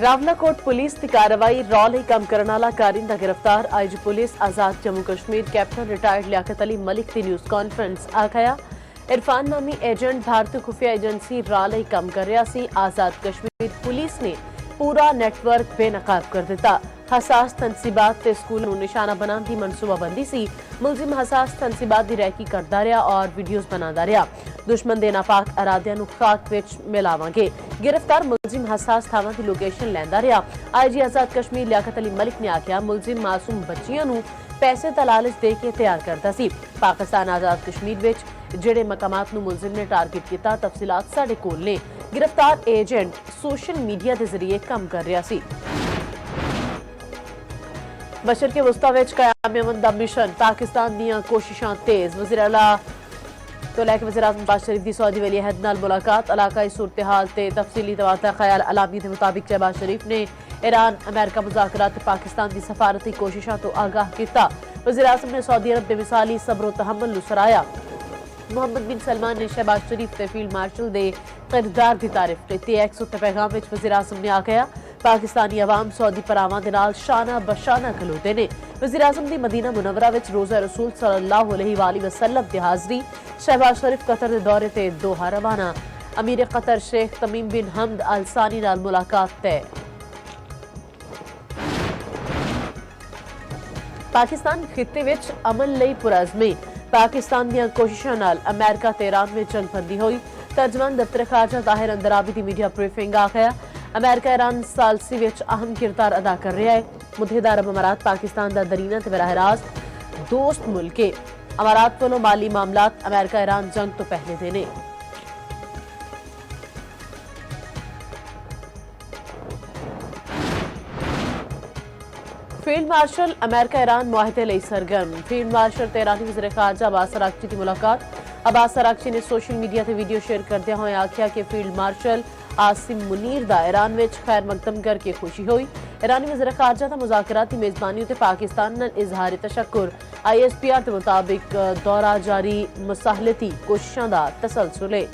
Rawalakot police की कार्रवाई रौले कम करने वाला कारिंदा गिरफ्तार आईजी पुलिस आजाद जम्मू कश्मीर कैप्टन रिटायर्ड लियाकत अली मलिक की न्यूज़ कॉन्फ्रेंस आखाया इरफान नामी एजेंट भारतीय खुफिया एजेंसी रौले कम कर रहा सी। आजाद कश्मीर पुलिस ने पूरा नेटवर्क बेनकाब कर दिता। हसास तनसीबात ते स्कूल नूं निशाना बनाने की मनसूबाबंदी सी। मुलजिम हसास तनसीबात की रैकी करता रहा और वीडियोज़ बनाता रहा। दुश्मन दे नापाक अरादियां नूं खाक विच मिलावांगे। गिरफ्तार मुलजिम हसास थावां की लोकेशन लैंदा रहा। आईजी आजाद कश्मीर लियाकत अली मलिक ने आख्या मुलजिम मासूम बच्चियां नूं पैसे ते लालच दे के तैयार करता सी। पाकिस्तान आजाद कश्मीर विच जिहड़े मकामात नूं मुलजिम ने टारगेट किया तफसीलात साडे कोल ने। गिरफ्तार एजेंट सोशल मीडिया के जरिए काम कर रहा सी। बशर के वस्ता विच क़याम अमन दा मिशन पाकिस्तान दीयां कोशिशां तेज। वज़ीर आला तो लैके वज़ीर आज़म शहबाज शरीफ की सऊदी वली अहद नाल मुलाकात इलाकाई सूरत हाल ते तफसीली तवाता ख्याल अलामी के मुताबिक शहबाज शरीफ ने ईरान अमेरिका मुज़ाकरात पाकिस्तान की सफारती कोशिशों तो आगाह किया। वज़ीर आज़म ने सऊदी अरब के मिसाली सब्र तहम्मुल सराहया। मोहम्मद बिन सलमान ने शहबाज शरीफ ते फील्ड मार्शल के किरदार की तारीफ की। एक्स उत्ते पैगाम में वज़ीर आज़म ने आख्या पाकिस्तानी अवाम सऊदी भरावां दे नाल शाना बशाना खलोते ने। वज़ीर आज़म की मदीना मुनव्वरा विच रोज़ा रसूल सल्लल्लाहु अलैहि वसल्लम की हाज़री। शहबाज शरीफ कतर के दौरे ते दोहा रवाना। अमीर कतर शेख तमीम बिन हमद अल सानी नाल मुलाकात तय। पाकिस्तान खिते विच अमन लई पुरअज़मी। पाकिस्तान दीयां कोशिशां नाल अमेरिका ते ईरान में जंगबंदी हुई। तर्जमान दफ्तर खारजा ताहिर अंदराबी की मीडिया ब्रीफिंग आख्या अमेरिका ईरान सालसी विच अहम किरदार अदा कर रहा है। मुत्तहिदा अरब अमारात पाकिस्तान दा दरीना ते बराह रास्त दोस्त मुल्क है। अमारात वालों माली मामलात अमेरिका ईरान जंग तो पहले देने। फील्ड मार्शल अमेरिका ईरान मुआहदे लई सरगर्म। फील्ड मार्शल ते ईरानी वज़ीर खारजा अब्बास अरागची की मुलाकात। अब्बास अरागची ने सोशल मीडिया से वीडियो शेयर करदे होए आख्या कि फील्ड मार्शल आसिम मुनीर दा ईरान विच खैर मकदम करके खुशी हुई। ईरानी वज़ीर खारजा दा मुज़ाकरात की मेज़बानी ते पाकिस्तान नाल इजहार तशक्कुर। ISPR के मुताबिक दौरा जारी मुसाहलती कोशिशों का तसलसल है।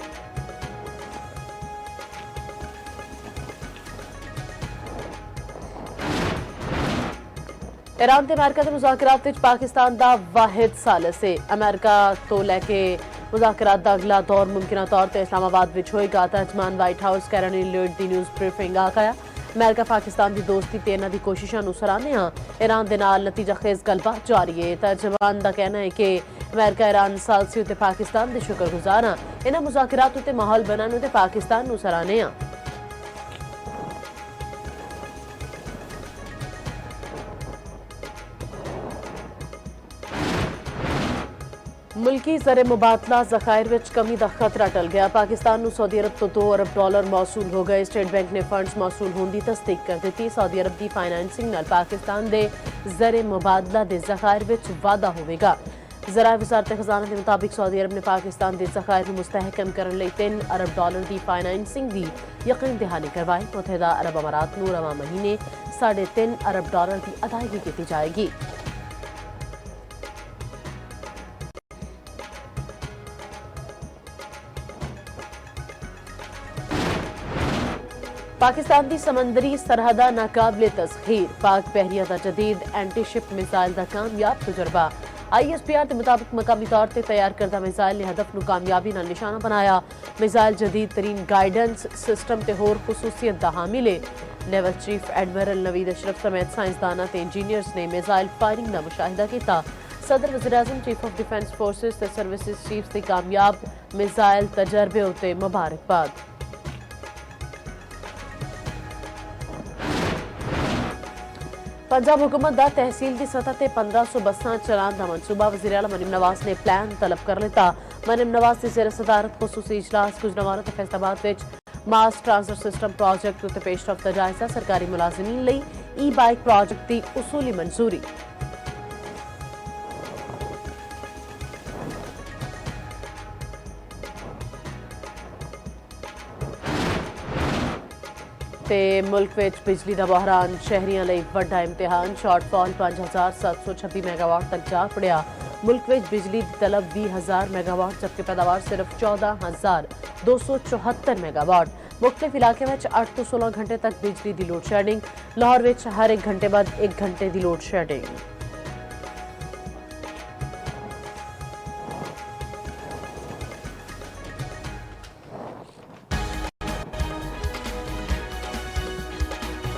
ईरान ते अमेरिका के मुज़ाकरात विच पाकिस्तान दा वाहिद सालिस है। अमेरिका तो लैके मुज़ाकरात दा अगला दौर मुमकिन तौर पर इस्लामाबाद विच होएगा। तर्जमान वाइट हाउस कैरन इलियट दी न्यूज़ ब्रीफिंग आखाया अमेरिका पाकिस्तान की दोस्ती ते इन्हां दी कोशिशां नूं सराहने ईरान दे नाल नतीजाखेज गलबात जारी है। तर्जमान दा कहना है कि अमेरिका ईरान सालसी ते पाकिस्तान दे शुक्रगुजार इन्हां मुज़ाकरात उत्ते माहौल बनाने ते पाकिस्तान नूं सराहने मुल्की ज़र मुबादला ज़खायर विच कमी का खतरा टल गया। पाकिस्तान नूं सऊदी अरब तो $2 अरब मौसूल हो गए। स्टेट बैंक ने फंड्स मौसूल होने की तस्दीक कर दी। सऊदी अरब की फाइनेंसिंग नाल पाकिस्तान के ज़र मुबादला के ज़खायर विच वाधा होगा। ज़राए वज़ारत खजाना के मुताबिक सऊदी अरब ने पाकिस्तान के ज़खायर को मुस्तहकम करने लई $3 अरब की फाइनेंसिंग की यकीन दहानी करवाई। मुत्तहिदा अरब अमारात नूं रवां महीने $3.5 अरब की अदायगी की जाएगी। पाकिस्तान की समंदरी सरहदा नाकाबिले तस्खीर। पाक बहरिया का जदीद एंटी शिप मिसाइल का कामयाब तजुर्बा। ISPR के मुताबिक मकामी तौर पर तैयार करदा मिसाइल ने हदफ नूं कामयाबी नाल निशाना बनाया। मिसाइल जदीद तरीन गाइडेंस सिस्टम ते होर खसूसियत दा हामिल है। Naval chief admiral Naveed Ashraf समेत साइंसदानां ते इंजीनियर्स ने मिसाइल फायरिंग का मुशाहिदा किया। सदर वज़ीर आज़म चीफ ऑफ डिफेंस फोर्सेस ते सर्विसेज चीफ की कामयाब मिसाइल तजर्बे उत्ते मुबारकबाद। पंजाब हुकूमत का तहसील की सतह से 1500 बसां चलाने का मनसूबा। वज़ीर आला मरीम नवाज ने प्लान तलब कर लिता। मरीम नवाज की ज़ेर सदारत खुसूसी इजलास गुजरांवाला ते फैसलाबाद विच मास ट्रांसफर सिस्टम प्रोजेक्ट उत्ते पेशरफ दा जायजा। सरकारी मुलाजमीन लई ई-बाइक प्रोजेक्ट की उसूली मंजूरी। ते मुल्क विच बिजली का बहरान शहरियों लई वड्डा इम्तिहान। शॉर्टफॉल 5726 मेगावाट तक जा पड़िया। मुल्क विच बिजली की तलब 20,000 मेगावाट जबकि पैदावार सिर्फ 14,274 मेगावाट। ਮੁਖਤਲਿਫ ਇਲਾਕਿਆਂ ਵਿੱਚ 8 ਤੋਂ 16 ਘੰਟੇ ਤੱਕ ਬਿਜਲੀ ਦੀ ਲੋਡ ਸ਼ੈਡਿੰਗ। ਲਾਹੌਰ ਵਿੱਚ ਹਰ 1 ਘੰਟੇ ਬਾਅਦ 1 ਘੰਟੇ ਦੀ ਲੋਡ ਸ਼ੈਡਿੰਗ।